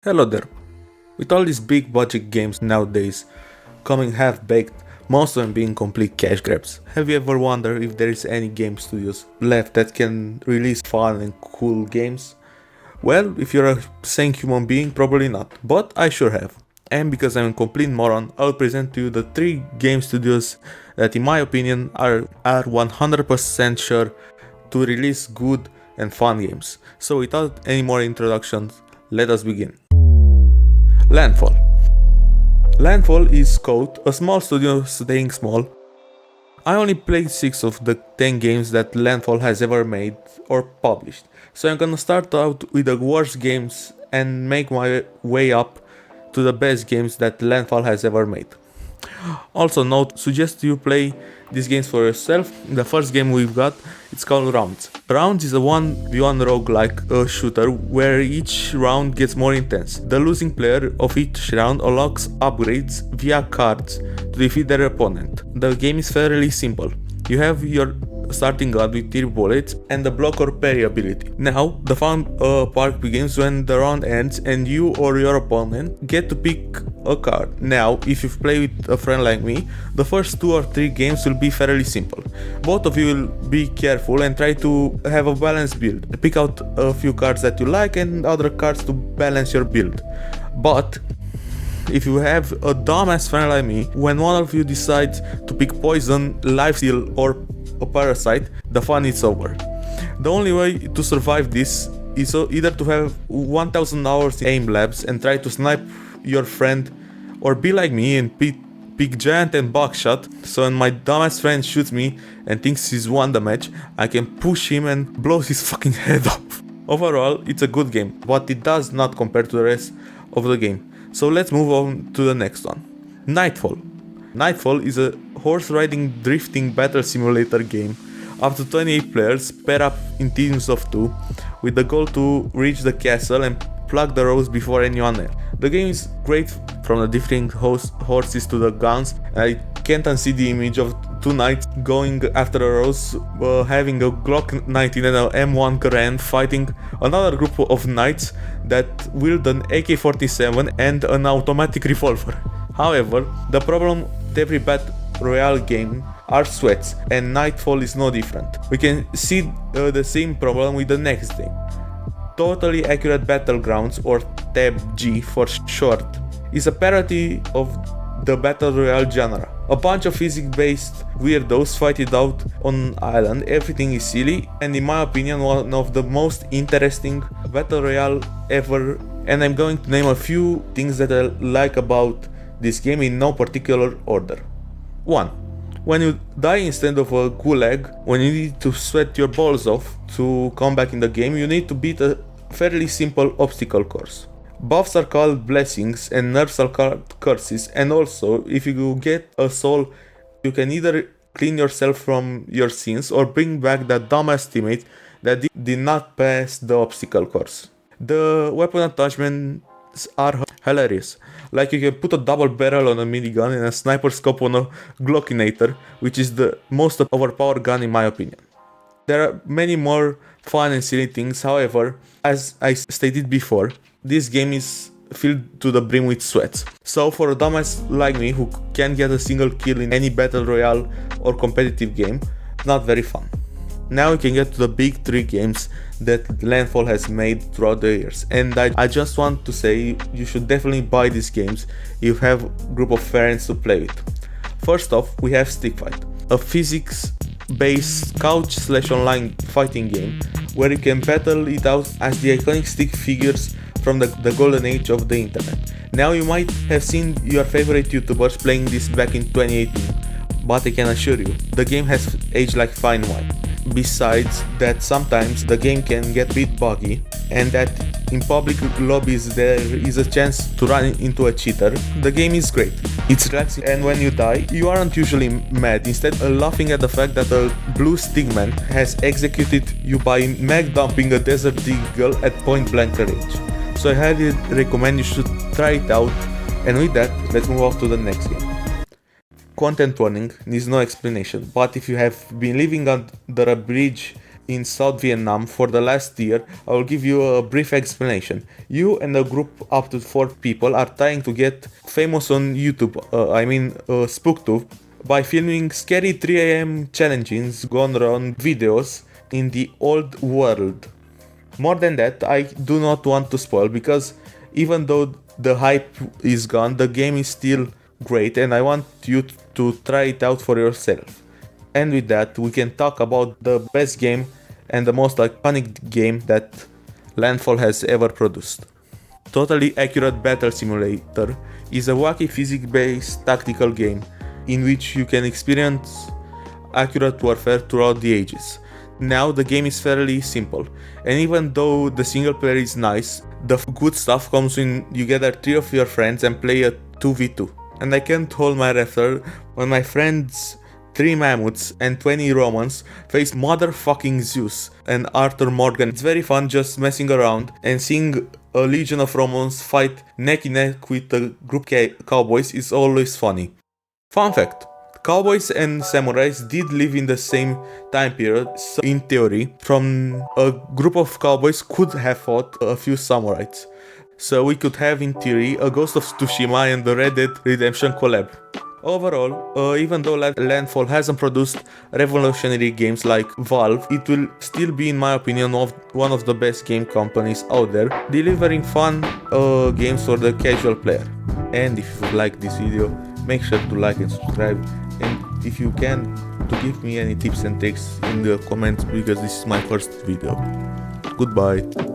Hello there. With all these big budget games nowadays coming half baked, most of them being complete cash grabs, have you ever wondered if there is any game studios left that can release fun and cool games? Well, if you're a sane human being, probably not, but I sure have. And because I'm a complete moron, I'll present to you the 3 game studios that in my opinion are 100% sure to release good and fun games. So without any more introductions, let us begin. Landfall. Landfall is called a small studio staying small. I only played 6 of the 10 games that Landfall has ever made or published, so I'm gonna start out with the worst games and make my way up to the best games that Landfall has ever made. Also note, suggest you play these games for yourself. The first game we've got, it's called Rounds. Rounds is a 1v1 roguelike shooter where each round gets more intense. The losing player of each round unlocks upgrades via cards to defeat their opponent. The game is fairly simple. You have your starting gun with 3 bullets and the block or parry ability. Now, the fun part begins when the round ends and you or your opponent get to pick a card. Now, if you play with a friend like me, the first 2 or 3 games will be fairly simple. Both of you will be careful and try to have a balanced build. Pick out a few cards that you like and other cards to balance your build. But if you have a dumbass friend like me, when one of you decides to pick poison, lifesteal or a parasite, the fun is over. The only way to survive this is either to have 1000 hours in aim labs and try to snipe your friend, or be like me and pick giant and buckshot, so when my dumbass friend shoots me and thinks he's won the match, I can push him and blow his fucking head off. Overall, it's a good game, but it does not compare to the rest of the game. So let's move on to the next one. Knightfall. Knightfall is a horse riding drifting battle simulator game. Up to 28 players pair up in teams of 2 with the goal to reach the castle and pluck the rose before anyone else. The game is great, from the different horses to the guns. I can't unsee the image of 2 knights going after a rose, having a Glock 19 and a M1 Garand fighting another group of knights that wield an AK-47 and an automatic revolver. However, the problem with every Battle Royale game are sweats, and Knightfall is no different. We can see the same problem with the next game. Totally Accurate Battlegrounds, or TAB-G for short, is a parody of the Battle Royale genre. A bunch of physics-based weirdos fight it out on an island. Everything is silly, and in my opinion one of the most interesting Battle Royale ever, and I'm going to name a few things that I like about this game in no particular order. 1. When you die instead of a gulag, when you need to sweat your balls off to come back in the game, you need to beat a fairly simple obstacle course. Buffs are called blessings and nerfs are called curses, and also, if you get a soul, you can either clean yourself from your sins or bring back that dumbass teammate that did not pass the obstacle course. The weapon attachments are hilarious. Like, you can put a double barrel on a minigun and a sniper scope on a Glockinator, which is the most overpowered gun in my opinion. There are many more fun and silly things, however, as I stated before, this game is filled to the brim with sweats. So for a dumbass like me who can't get a single kill in any battle royale or competitive game, not very fun. Now we can get to the big 3 games that Landfall has made throughout the years, and I just want to say you should definitely buy these games if you have a group of friends to play with. First off, we have Stick Fight, a physics-based couch/online fighting game where you can battle it out as the iconic stick figures from the golden age of the internet. Now you might have seen your favorite YouTubers playing this back in 2018, but I can assure you, the game has aged like fine wine. Besides that, sometimes the game can get a bit buggy, and that in public lobbies there is a chance to run into a cheater. The game is great, it's relaxing, and when you die, you aren't usually mad, instead laughing at the fact that a blue stickman has executed you by mag dumping a desert eagle at point blank range. So I highly recommend you should try it out, and with that, let's move on to the next game. Content warning needs no explanation, but if you have been living under a bridge in South Vietnam for the last year, I will give you a brief explanation. You and a group up to 4 people are trying to get famous on YouTube, SpookTube, by filming scary 3 a.m. challenges gone around videos in the old world. More than that, I do not want to spoil, because even though the hype is gone, the game is still great and I want you to try it out for yourself. And with that, we can talk about the best game and the most iconic game that Landfall has ever produced. Totally Accurate Battle Simulator is a wacky physics-based tactical game in which you can experience accurate warfare throughout the ages. Now the game is fairly simple, and even though the single player is nice, the good stuff comes when you gather 3 of your friends and play a 2v2. And I can't hold my laughter when my friends 3 mammoths and 20 Romans face motherfucking Zeus and Arthur Morgan. It's very fun just messing around and seeing a legion of Romans fight neck and neck with a group cowboys is always funny. Fun fact: cowboys and samurais did live in the same time period, so in theory, from a group of cowboys could have fought a few samurais. So we could have, in theory, a Ghost of Tsushima and the Red Dead Redemption collab. Overall, even though Landfall hasn't produced revolutionary games like Valve, it will still be, in my opinion, one of the best game companies out there, delivering fun games for the casual player. And if you like this video, make sure to like and subscribe, and if you can, to give me any tips and tricks in the comments, because this is my first video. Goodbye.